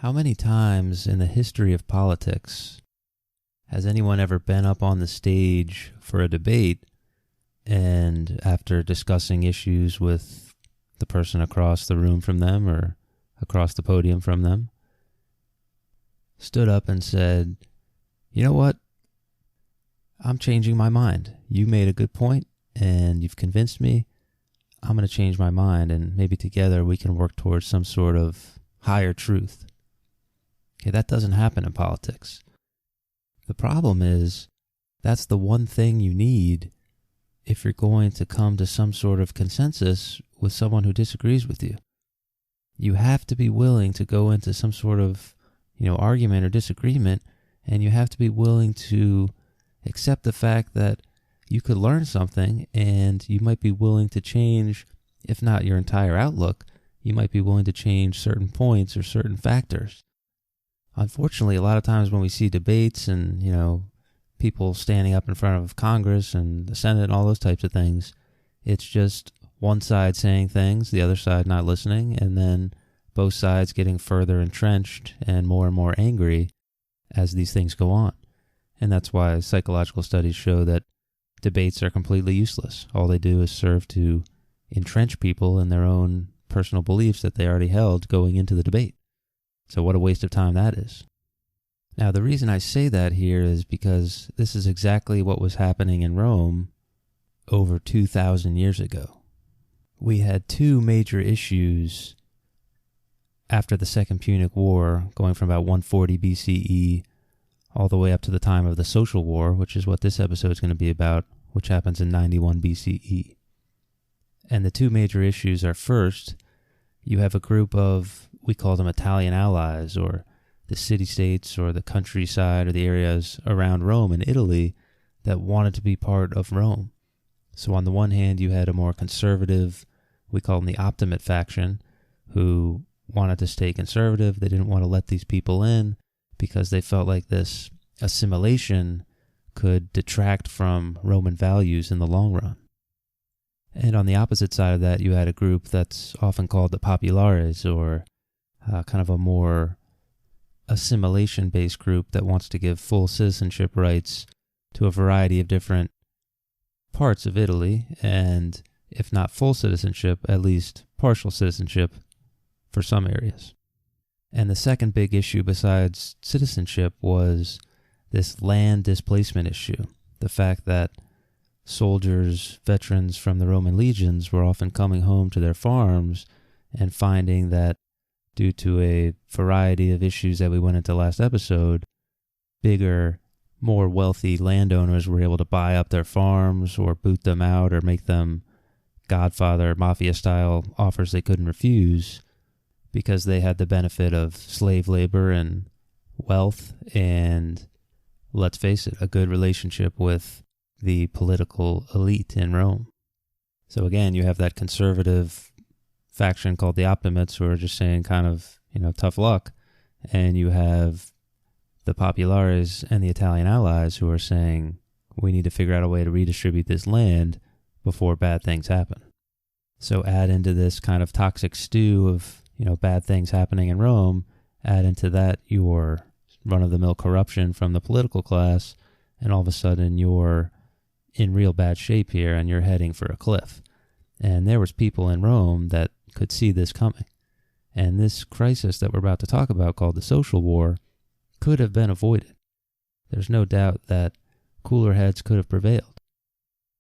How many times in the history of politics has anyone ever been up on the stage for a debate and after discussing issues with the person across the room from them or across the podium from them, stood up and said, "You know what? I'm changing my mind. You made a good point and you've convinced me. I'm going to change my mind, and maybe together we can work towards some sort of higher truth." Okay, that doesn't happen in politics. The problem is that's the one thing you need if you're going to come to some sort of consensus with someone who disagrees with you. You have to be willing to go into some sort of, argument or disagreement, and you have to be willing to accept the fact that you could learn something and you might be willing to change, if not your entire outlook, you might be willing to change certain points or certain factors. Unfortunately, a lot of times when we see debates and, people standing up in front of Congress and the Senate and all those types of things, it's just one side saying things, the other side not listening, and then both sides getting further entrenched and more angry as these things go on. And that's why psychological studies show that debates are completely useless. All they do is serve to entrench people in their own personal beliefs that they already held going into the debate. So what a waste of time that is. Now, the reason I say that here is because this is exactly what was happening in Rome over 2,000 years ago. We had two major issues after the Second Punic War, going from about 140 BCE all the way up to the time of the Social War, which is what this episode is going to be about, which happens in 91 BCE. And the two major issues are, first, you have a group of, we call them Italian allies, or the city-states or the countryside or the areas around Rome in Italy that wanted to be part of Rome. So on the one hand, you had a more conservative, we call them the Optimate faction, who wanted to stay conservative. They didn't want to let these people in because they felt like this assimilation could detract from Roman values in the long run. And on the opposite side of that, you had a group that's often called the Populares, or kind of a more assimilation-based group that wants to give full citizenship rights to a variety of different parts of Italy, and if not full citizenship, at least partial citizenship for some areas. And the second big issue besides citizenship was this land displacement issue. The fact that soldiers, veterans from the Roman legions were often coming home to their farms and finding that due to a variety of issues that we went into last episode, bigger, more wealthy landowners were able to buy up their farms or boot them out or make them Godfather, Mafia-style offers they couldn't refuse because they had the benefit of slave labor and wealth and, let's face it, a good relationship with the political elite in Rome. So again, you have that conservative faction called the Optimates who are just saying kind of, tough luck. And you have the Populares and the Italian allies who are saying, we need to figure out a way to redistribute this land before bad things happen. So add into this kind of toxic stew of, bad things happening in Rome, add into that your run-of-the-mill corruption from the political class, and all of a sudden you're in real bad shape here and you're heading for a cliff. And there was people in Rome that could see this coming. And this crisis that we're about to talk about, called the Social War, could have been avoided. There's no doubt that cooler heads could have prevailed.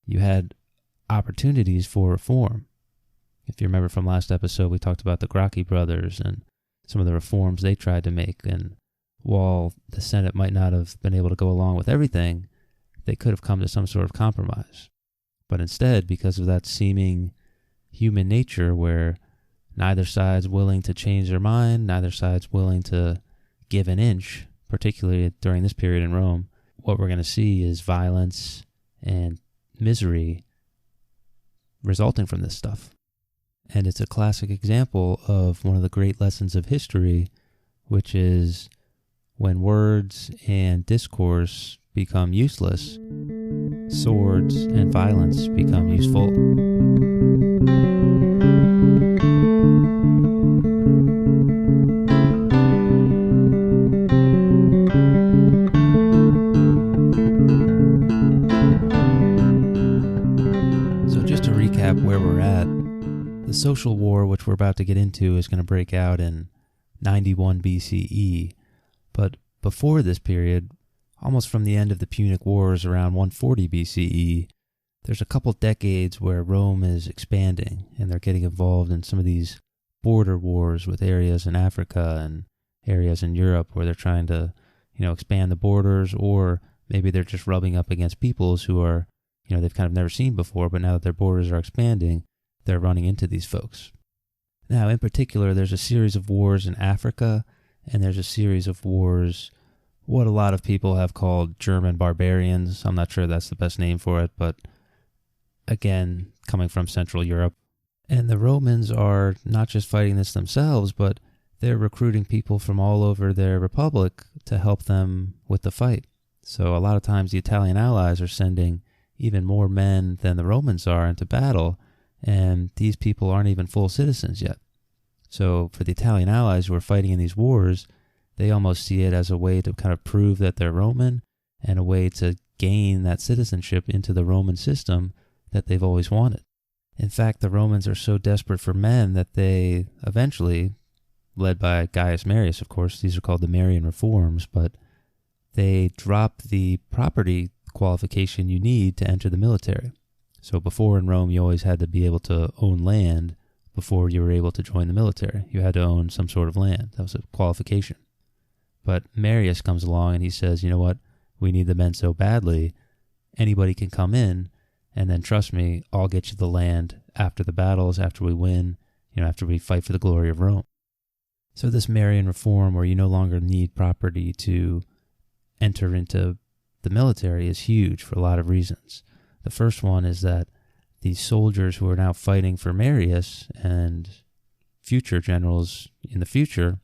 You had opportunities for reform. If you remember from last episode, we talked about the Gracchi brothers and some of the reforms they tried to make. And while the Senate might not have been able to go along with everything, they could have come to some sort of compromise. But instead, because of that seeming human nature where neither side's willing to change their mind, neither side's willing to give an inch, particularly during this period in Rome, what we're going to see is violence and misery resulting from this stuff. And it's a classic example of one of the great lessons of history, which is when words and discourse become useless, swords and violence become useful. social war, which we're about to get into, is going to break out in 91 BCE. But before this period, almost from the end of the Punic Wars around 140 BCE, there's a couple decades where Rome is expanding, and they're getting involved in some of these border wars with areas in Africa and areas in Europe where they're trying to, expand the borders, or maybe they're just rubbing up against peoples who are, they've kind of never seen before, but now that their borders are expanding, they're running into these folks. Now, in particular, there's a series of wars in Africa, and there's a series of wars, what a lot of people have called German barbarians. I'm not sure that's the best name for it, but again, coming from Central Europe. And the Romans are not just fighting this themselves, but they're recruiting people from all over their republic to help them with the fight. So a lot of times the Italian allies are sending even more men than the Romans are into battle, and these people aren't even full citizens yet. So for the Italian allies who are fighting in these wars, they almost see it as a way to kind of prove that they're Roman and a way to gain that citizenship into the Roman system that they've always wanted. In fact, the Romans are so desperate for men that they eventually, led by Gaius Marius, of course, these are called the Marian Reforms, but they drop the property qualification you need to enter the military. So before in Rome, you always had to be able to own land before you were able to join the military. You had to own some sort of land. That was a qualification. But Marius comes along and he says, you know what, we need the men so badly, anybody can come in, and then trust me, I'll get you the land after the battles, after we win, after we fight for the glory of Rome. So this Marian Reform, where you no longer need property to enter into the military, is huge for a lot of reasons. The first one is that these soldiers who are now fighting for Marius and future generals in the future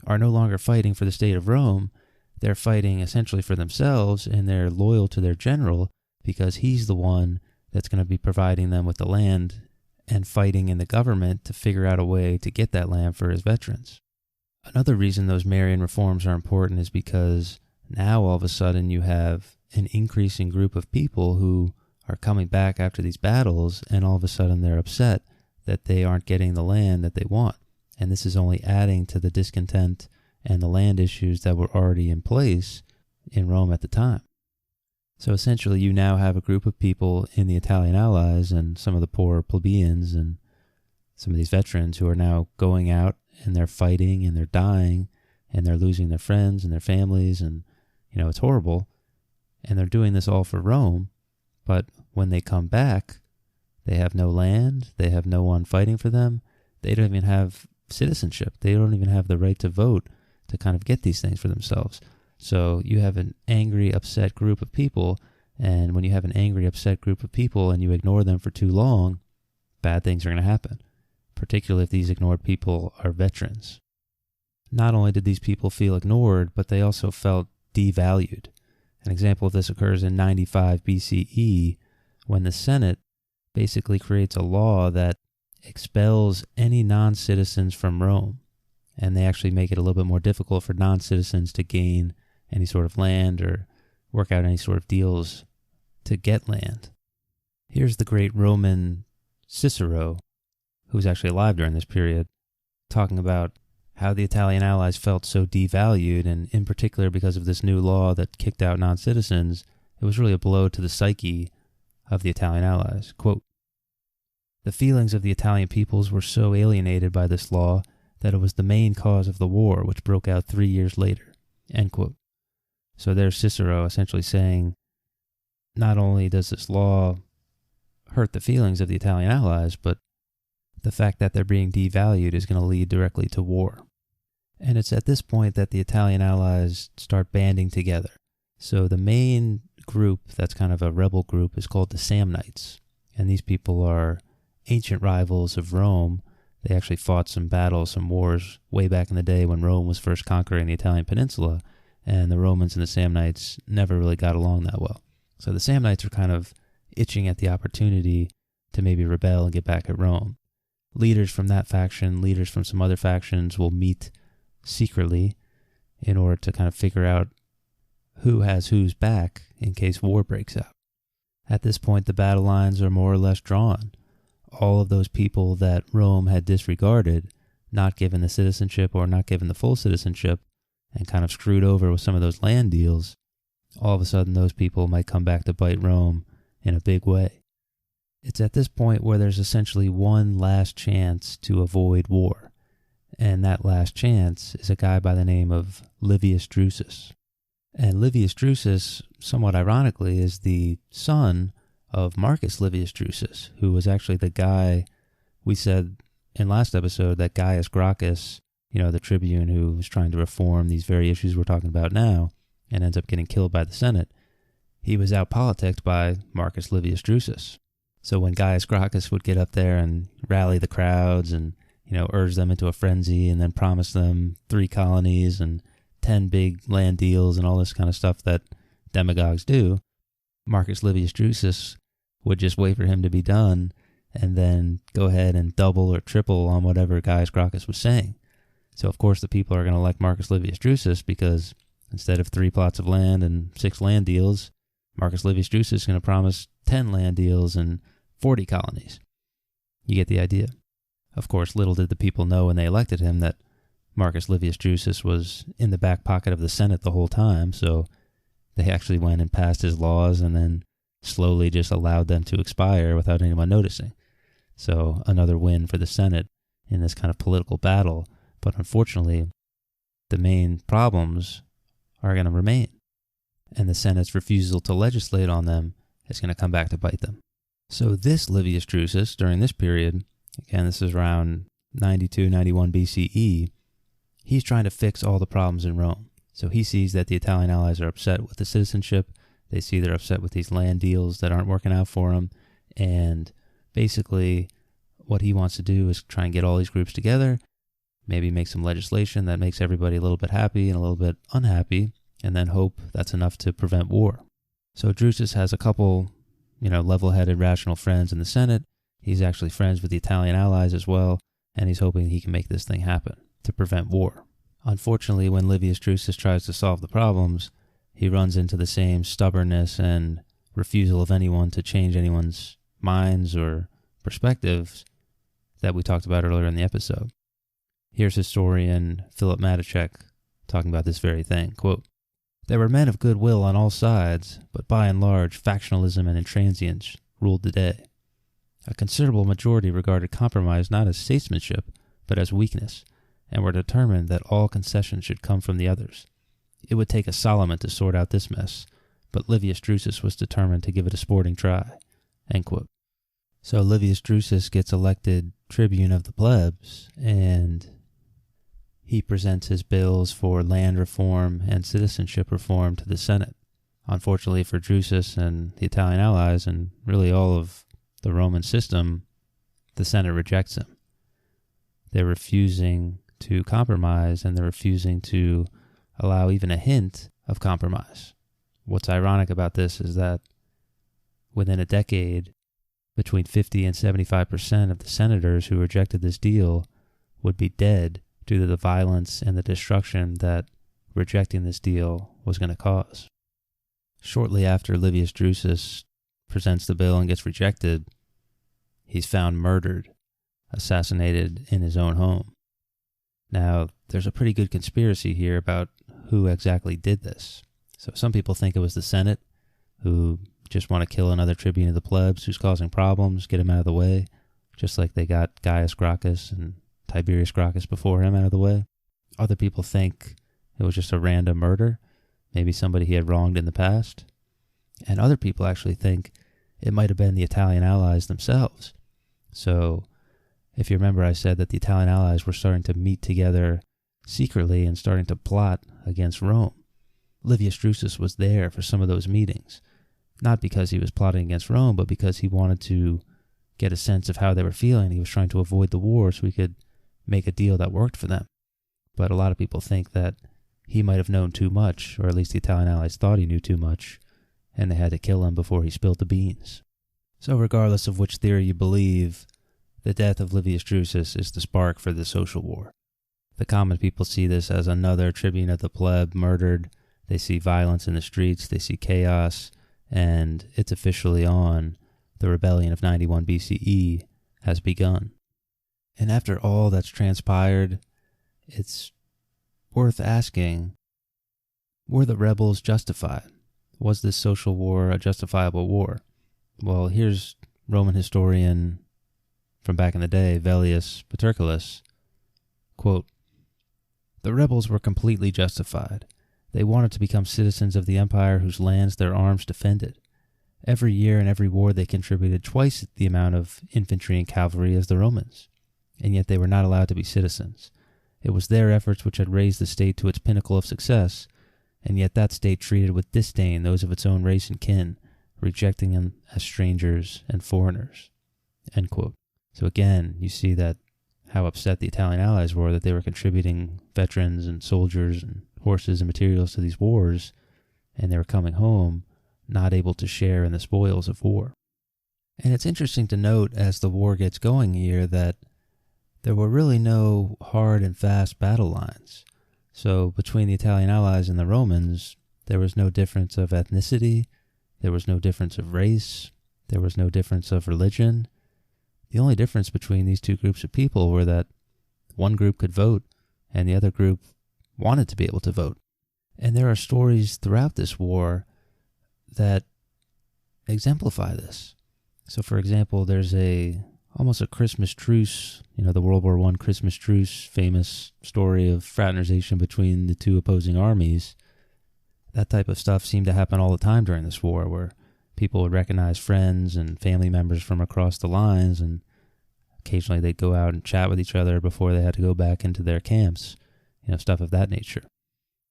are no longer fighting for the state of Rome. They're fighting essentially for themselves, and they're loyal to their general because he's the one that's going to be providing them with the land and fighting in the government to figure out a way to get that land for his veterans. Another reason those Marian Reforms are important is because now all of a sudden you have an increasing group of people who are coming back after these battles, and all of a sudden they're upset that they aren't getting the land that they want. And this is only adding to the discontent and the land issues that were already in place in Rome at the time. So essentially you now have a group of people in the Italian allies and some of the poor plebeians and some of these veterans who are now going out and they're fighting and they're dying and they're losing their friends and their families, and it's horrible. And they're doing this all for Rome, but when they come back, they have no land, they have no one fighting for them, they don't even have citizenship, they don't even have the right to vote to kind of get these things for themselves. So you have an angry, upset group of people, and when you have an angry, upset group of people and you ignore them for too long, bad things are going to happen, particularly if these ignored people are veterans. Not only did these people feel ignored, but they also felt devalued. An example of this occurs in 95 BCE, when the Senate basically creates a law that expels any non-citizens from Rome, and they actually make it a little bit more difficult for non-citizens to gain any sort of land or work out any sort of deals to get land. Here's the great Roman Cicero, who was actually alive during this period, talking about how the Italian allies felt so devalued, and in particular because of this new law that kicked out non-citizens, it was really a blow to the psyche of the Italian allies. Quote, "The feelings of the Italian peoples were so alienated by this law that it was the main cause of the war, which broke out 3 years later." End quote. So there's Cicero essentially saying, not only does this law hurt the feelings of the Italian allies, but the fact that they're being devalued is going to lead directly to war. And it's at this point that the Italian allies start banding together. So the main group that's kind of a rebel group is called the Samnites. And these people are ancient rivals of Rome. They actually fought some battles, some wars way back in the day when Rome was first conquering the Italian peninsula, and the Romans and the Samnites never really got along that well. So the Samnites are kind of itching at the opportunity to maybe rebel and get back at Rome. Leaders from that faction, leaders from some other factions will meet secretly in order to kind of figure out who has whose back in case war breaks out. At this point, the battle lines are more or less drawn. all of those people that Rome had disregarded, not given the citizenship or not given the full citizenship, and kind of screwed over with some of those land deals, all of a sudden those people might come back to bite Rome in a big way. It's at this point where there's essentially one last chance to avoid war, and that last chance is a guy by the name of Livius Drusus. And Livius Drusus, somewhat ironically, is the son of Marcus Livius Drusus, who was actually the guy we said in last episode that Gaius Gracchus, the tribune who was trying to reform these very issues we're talking about now and ends up getting killed by the Senate, he was out-politicked by Marcus Livius Drusus. So when Gaius Gracchus would get up there and rally the crowds and, urge them into a frenzy and then promise them 3 colonies and 10 big land deals and all this kind of stuff that demagogues do, Marcus Livius Drusus would just wait for him to be done and then go ahead and double or triple on whatever Gaius Gracchus was saying. So, of course, the people are going to elect Marcus Livius Drusus because instead of 3 plots of land and 6 land deals, Marcus Livius Drusus is going to promise 10 land deals and 40 colonies. You get the idea. Of course, little did the people know when they elected him that Marcus Livius Drusus was in the back pocket of the Senate the whole time, so they actually went and passed his laws and then slowly just allowed them to expire without anyone noticing. So another win for the Senate in this kind of political battle, but unfortunately, the main problems are going to remain, and the Senate's refusal to legislate on them is going to come back to bite them. So this Livius Drusus, during this period, again, this is around 92, 91 BCE, he's trying to fix all the problems in Rome. So he sees that the Italian allies are upset with the citizenship. They see they're upset with these land deals that aren't working out for them. And basically, what he wants to do is try and get all these groups together, maybe make some legislation that makes everybody a little bit happy and a little bit unhappy, and then hope that's enough to prevent war. So Drusus has a couple, level-headed, rational friends in the Senate. He's actually friends with the Italian allies as well, and he's hoping he can make this thing happen to prevent war. Unfortunately, when Livius Drusus tries to solve the problems, he runs into the same stubbornness and refusal of anyone to change anyone's minds or perspectives that we talked about earlier in the episode. Here's historian Philip Matichek talking about this very thing. Quote, "There were men of good will on all sides, but by and large factionalism and intransience ruled the day. A considerable majority regarded compromise not as statesmanship, but as weakness, and were determined that all concessions should come from the others. It would take a Solomon to sort out this mess, but Livius Drusus was determined to give it a sporting try." End quote. So Livius Drusus gets elected tribune of the plebs, and he presents his bills for land reform and citizenship reform to the Senate. Unfortunately for Drusus and the Italian allies, and really all of the Roman system, the Senate rejects him. They're refusing to compromise, and they're refusing to allow even a hint of compromise. What's ironic about this is that within a decade, between 50 and 75% of the senators who rejected this deal would be dead due to the violence and the destruction that rejecting this deal was going to cause. Shortly after Livius Drusus presents the bill and gets rejected, he's found murdered, assassinated in his own home. Now, there's a pretty good conspiracy here about who exactly did this. So some people think it was the Senate, who just want to kill another tribune of the plebs who's causing problems, get him out of the way, just like they got Gaius Gracchus and Tiberius Gracchus before him out of the way. Other people think it was just a random murder, maybe somebody he had wronged in the past. And other people actually think it might have been the Italian allies themselves. So if you remember, I said that the Italian allies were starting to meet together secretly and starting to plot against Rome. Livius Drusus was there for some of those meetings, not because he was plotting against Rome, but because he wanted to get a sense of how they were feeling. He was trying to avoid the war so he could make a deal that worked for them. But a lot of people think that he might have known too much, or at least the Italian allies thought he knew too much, and they had to kill him before he spilled the beans. So regardless of which theory you believe, the death of Livius Drusus is the spark for the social war. The common people see this as another tribune of the pleb murdered. They see violence in the streets, they see chaos, and it's officially on. The rebellion of 91 BCE has begun. And after all that's transpired, it's worth asking, were the rebels justified? Was this social war a justifiable war? Well, here's Roman historian from back in the day, Velleius Paterculus, quote, "The rebels were completely justified. They wanted to become citizens of the empire whose lands their arms defended. Every year in every war they contributed twice the amount of infantry and cavalry as the Romans, and yet they were not allowed to be citizens. It was their efforts which had raised the state to its pinnacle of success, and yet that state treated with disdain those of its own race and kin, rejecting them as strangers and foreigners." End quote. So again, you see that how upset the Italian allies were that they were contributing veterans and soldiers and horses and materials to these wars, and they were coming home not able to share in the spoils of war. And it's interesting to note as the war gets going here that there were really no hard and fast battle lines. So between the Italian allies and the Romans, there was no difference of ethnicity, there was no difference of race, there was no difference of religion. The only difference between these two groups of people were that one group could vote and the other group wanted to be able to vote. And there are stories throughout this war that exemplify this. So for example, there's almost a Christmas truce, the World War I Christmas truce, famous story of fraternization between the two opposing armies. That type of stuff seemed to happen all the time during this war, where people would recognize friends and family members from across the lines, and occasionally they'd go out and chat with each other before they had to go back into their camps, stuff of that nature.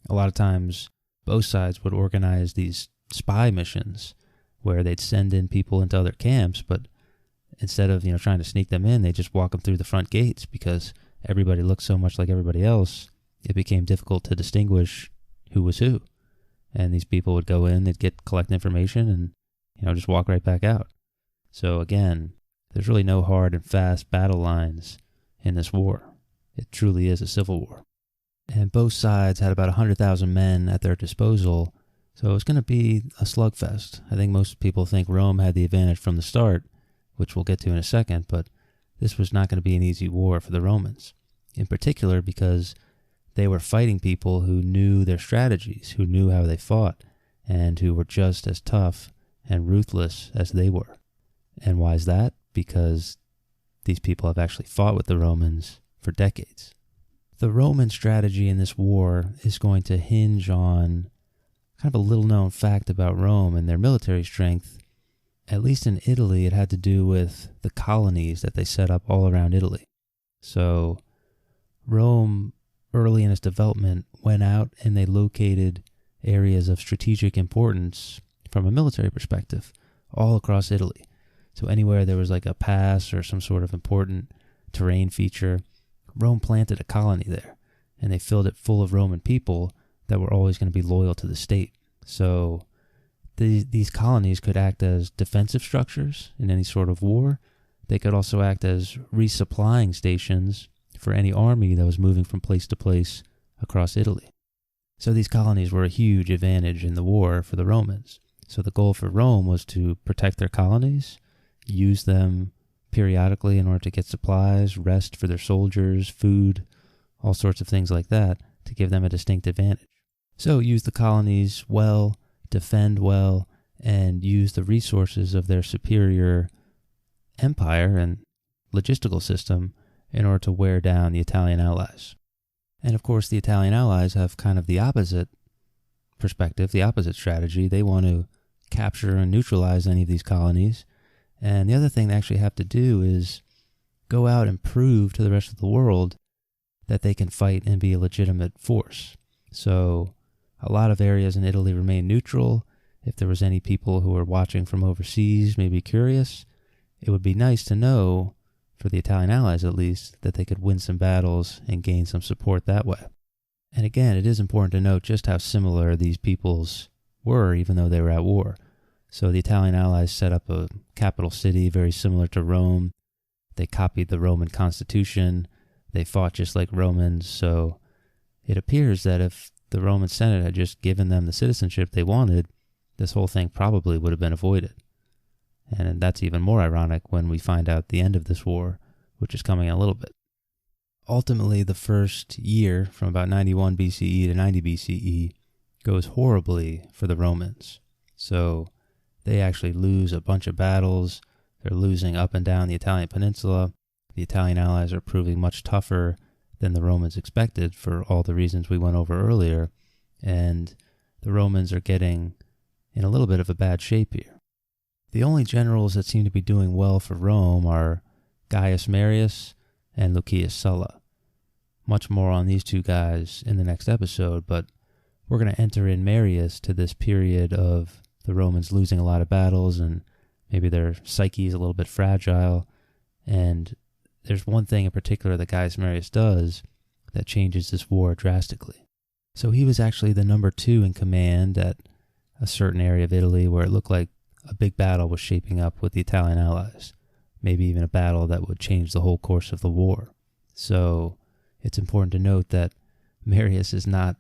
A lot of times, both sides would organize these spy missions where they'd send in people into other camps, but instead of, trying to sneak them in, they just walk them through the front gates because everybody looked so much like everybody else, it became difficult to distinguish who was who. And these people would go in, they'd collect information and, just walk right back out. So again, there's really no hard and fast battle lines in this war. It truly is a civil war. And both sides had about 100,000 men at their disposal, so it was going to be a slugfest. I think most people think Rome had the advantage from the start, which we'll get to in a second, but this was not going to be an easy war for the Romans, in particular because they were fighting people who knew their strategies, who knew how they fought, and who were just as tough and ruthless as they were. And why is that? Because these people have actually fought with the Romans for decades. The Roman strategy in this war is going to hinge on kind of a little-known fact about Rome and their military strength. At least in Italy, it had to do with the colonies that they set up all around Italy. So Rome, early in its development, went out and they located areas of strategic importance from a military perspective all across Italy. So anywhere there was like a pass or some sort of important terrain feature, Rome planted a colony there, and they filled it full of Roman people that were always going to be loyal to the state. So these colonies could act as defensive structures in any sort of war. They could also act as resupplying stations for any army that was moving from place to place across Italy. So these colonies were a huge advantage in the war for the Romans. So the goal for Rome was to protect their colonies, use them periodically in order to get supplies, rest for their soldiers, food, all sorts of things like that to give them a distinct advantage. So use the colonies well, defend well, and use the resources of their superior empire and logistical system in order to wear down the Italian allies. And of course, the Italian allies have kind of the opposite perspective, the opposite strategy. They want to capture and neutralize any of these colonies. And the other thing they actually have to do is go out and prove to the rest of the world that they can fight and be a legitimate force. So a lot of areas in Italy remain neutral. If there was any people who were watching from overseas, maybe curious, it would be nice to know, for the Italian allies at least, that they could win some battles and gain some support that way. And again, it is important to note just how similar these peoples were, even though they were at war. So the Italian allies set up a capital city very similar to Rome. They copied the Roman constitution. They fought just like Romans. So it appears that if the Roman Senate had just given them the citizenship they wanted, this whole thing probably would have been avoided. And that's even more ironic when we find out the end of this war, which is coming in a little bit. Ultimately, the first year, from about 91 BCE to 90 BCE, goes horribly for the Romans. So they actually lose a bunch of battles. They're losing up and down the Italian peninsula. The Italian allies are proving much tougher than the Romans expected for all the reasons we went over earlier. And the Romans are getting in a little bit of a bad shape here. The only generals that seem to be doing well for Rome are Gaius Marius and Lucius Sulla. Much more on these two guys in the next episode, but we're going to enter in Marius to this period of the Romans losing a lot of battles and maybe their psyche is a little bit fragile. And there's one thing in particular that Gaius Marius does that changes this war drastically. So he was actually the number 2 in command at a certain area of Italy where it looked like a big battle was shaping up with the Italian allies, maybe even a battle that would change the whole course of the war. So it's important to note that Marius is not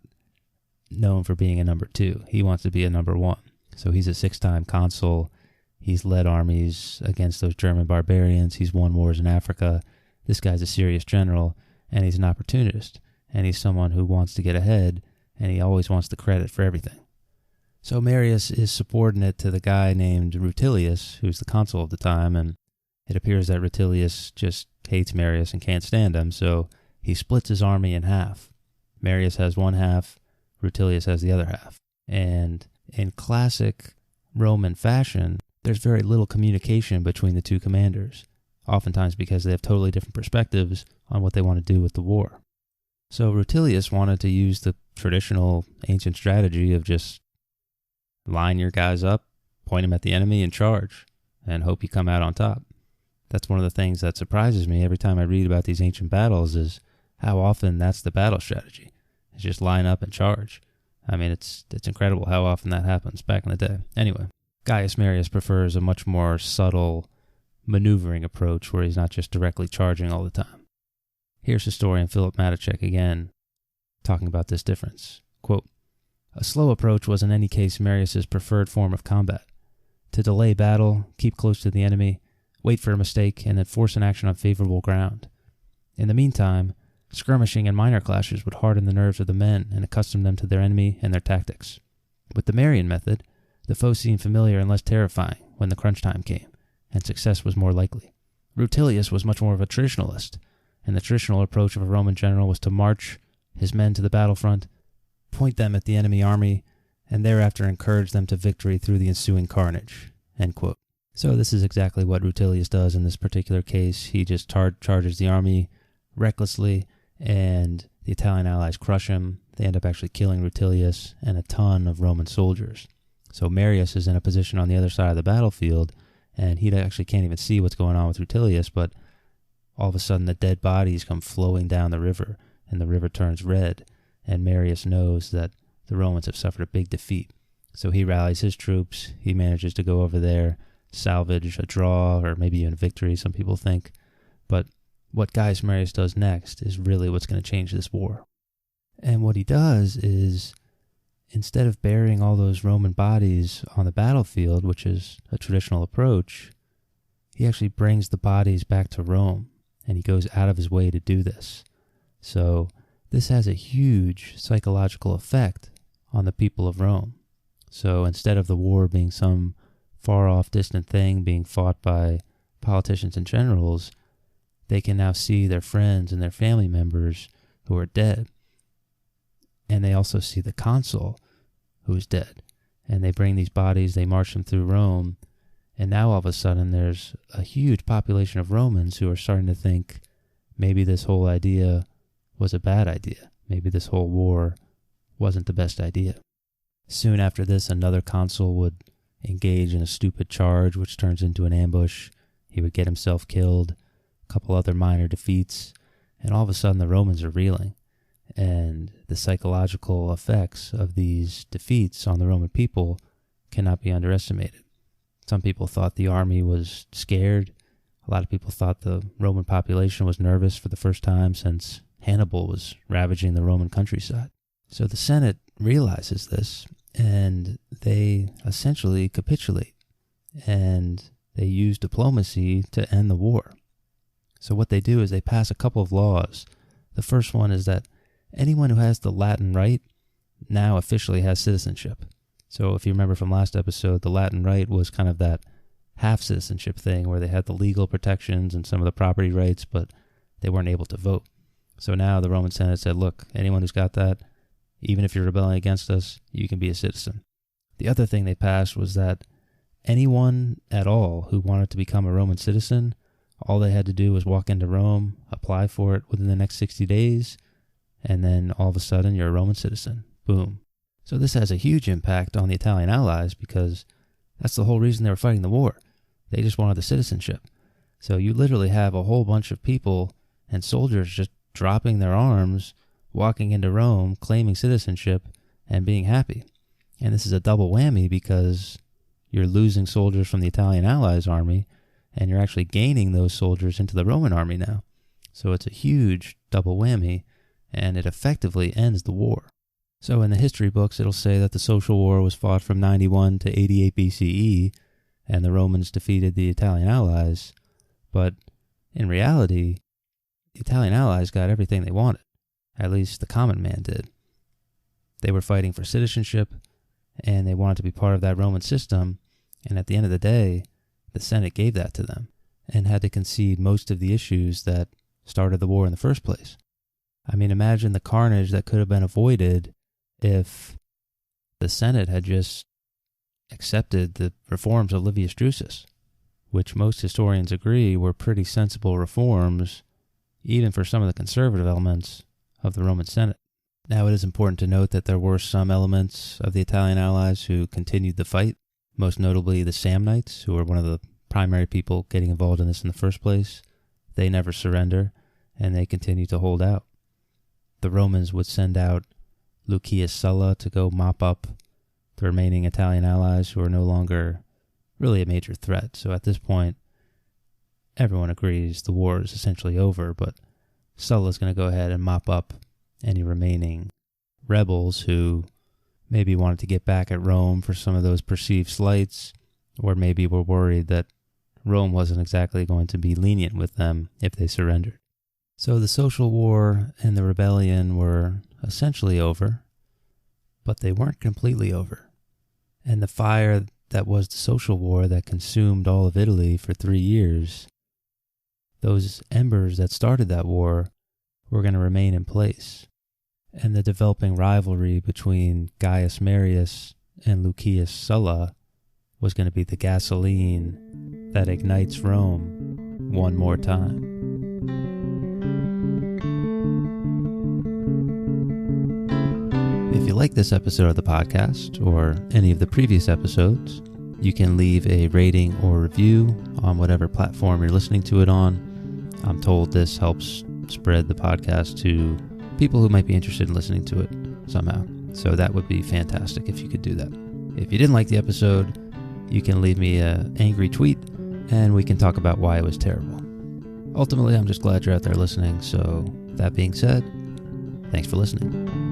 known for being a number 2. He wants to be a number 1. So he's a 6-time consul. He's led armies against those German barbarians. He's won wars in Africa. This guy's a serious general, and he's an opportunist. And he's someone who wants to get ahead, and he always wants the credit for everything. So Marius is subordinate to the guy named Rutilius, who's the consul of the time, and it appears that Rutilius just hates Marius and can't stand him, so he splits his army in half. Marius has one half, Rutilius has the other half. And in classic Roman fashion, there's very little communication between the two commanders, oftentimes because they have totally different perspectives on what they want to do with the war. So Rutilius wanted to use the traditional ancient strategy of just line your guys up, point them at the enemy, and charge, and hope you come out on top. That's one of the things that surprises me every time I read about these ancient battles is how often that's the battle strategy. It's just line up and charge. I mean, it's incredible how often that happens back in the day. Anyway, Gaius Marius prefers a much more subtle maneuvering approach where he's not just directly charging all the time. Here's historian Philip Matichek again talking about this difference. Quote, "A slow approach was in any case Marius's preferred form of combat. To delay battle, keep close to the enemy, wait for a mistake, and then force an action on favorable ground. In the meantime, skirmishing and minor clashes would harden the nerves of the men and accustom them to their enemy and their tactics. With the Marian method, the foe seemed familiar and less terrifying when the crunch time came, and success was more likely. Rutilius was much more of a traditionalist, and the traditional approach of a Roman general was to march his men to the battlefront, point them at the enemy army, and thereafter encourage them to victory through the ensuing carnage." End quote. So this is exactly what Rutilius does in this particular case. He just charges the army recklessly, and the Italian allies crush him. They end up actually killing Rutilius and a ton of Roman soldiers. So Marius is in a position on the other side of the battlefield, and he actually can't even see what's going on with Rutilius, but all of a sudden the dead bodies come flowing down the river, and the river turns red, and Marius knows that the Romans have suffered a big defeat. So he rallies his troops. He manages to go over there, salvage a draw, or maybe even a victory, some people think. But what Gaius Marius does next is really what's going to change this war. And what he does is, instead of burying all those Roman bodies on the battlefield, which is a traditional approach, he actually brings the bodies back to Rome, and he goes out of his way to do this. So this has a huge psychological effect on the people of Rome. So instead of the war being some far-off, distant thing being fought by politicians and generals, they can now see their friends and their family members who are dead. And they also see the consul who is dead. And they bring these bodies, they march them through Rome, and now all of a sudden there's a huge population of Romans who are starting to think maybe this whole idea was a bad idea. Maybe this whole war wasn't the best idea. Soon after this, another consul would engage in a stupid charge, which turns into an ambush. He would get himself killed, a couple other minor defeats, and all of a sudden the Romans are reeling. And the psychological effects of these defeats on the Roman people cannot be underestimated. Some people thought the army was scared. A lot of people thought the Roman population was nervous for the first time since Hannibal was ravaging the Roman countryside. So the Senate realizes this, and they essentially capitulate. And they use diplomacy to end the war. So what they do is they pass a couple of laws. The first one is that anyone who has the Latin Rite now officially has citizenship. So if you remember from last episode, the Latin Rite was kind of that half citizenship thing where they had the legal protections and some of the property rights, but they weren't able to vote. So now the Roman Senate said, look, anyone who's got that, even if you're rebelling against us, you can be a citizen. The other thing they passed was that anyone at all who wanted to become a Roman citizen, all they had to do was walk into Rome, apply for it within the next 60 days, and then all of a sudden you're a Roman citizen. Boom. So this has a huge impact on the Italian allies because that's the whole reason they were fighting the war. They just wanted the citizenship. So you literally have a whole bunch of people and soldiers just dropping their arms, walking into Rome, claiming citizenship, and being happy. And this is a double whammy because you're losing soldiers from the Italian allies' army, and you're actually gaining those soldiers into the Roman army now. So it's a huge double whammy, and it effectively ends the war. So in the history books, it'll say that the social war was fought from 91 to 88 BCE, and the Romans defeated the Italian allies. But in reality, the Italian allies got everything they wanted. At least the common man did. They were fighting for citizenship, and they wanted to be part of that Roman system, and at the end of the day, the Senate gave that to them, and had to concede most of the issues that started the war in the first place. I mean, imagine the carnage that could have been avoided if the Senate had just accepted the reforms of Livius Drusus, which most historians agree were pretty sensible reforms, even for some of the conservative elements of the Roman Senate. Now, it is important to note that there were some elements of the Italian allies who continued the fight, most notably the Samnites, who were one of the primary people getting involved in this in the first place. They never surrender, and they continue to hold out. The Romans would send out Lucius Sulla to go mop up the remaining Italian allies who are no longer really a major threat. So at this point, everyone agrees the war is essentially over, but Sulla's going to go ahead and mop up any remaining rebels who maybe wanted to get back at Rome for some of those perceived slights, or maybe were worried that Rome wasn't exactly going to be lenient with them if they surrendered. So the social war and the rebellion were essentially over, but they weren't completely over. And the fire that was the social war that consumed all of Italy for 3 years, those embers that started that war were going to remain in place. And the developing rivalry between Gaius Marius and Lucius Sulla was going to be the gasoline that ignites Rome one more time. If you like this episode of the podcast, or any of the previous episodes, you can leave a rating or review on whatever platform you're listening to it on. I'm told this helps spread the podcast to people who might be interested in listening to it somehow. So that would be fantastic if you could do that. If you didn't like the episode, you can leave me an angry tweet, and we can talk about why it was terrible. Ultimately, I'm just glad you're out there listening. So that being said, thanks for listening.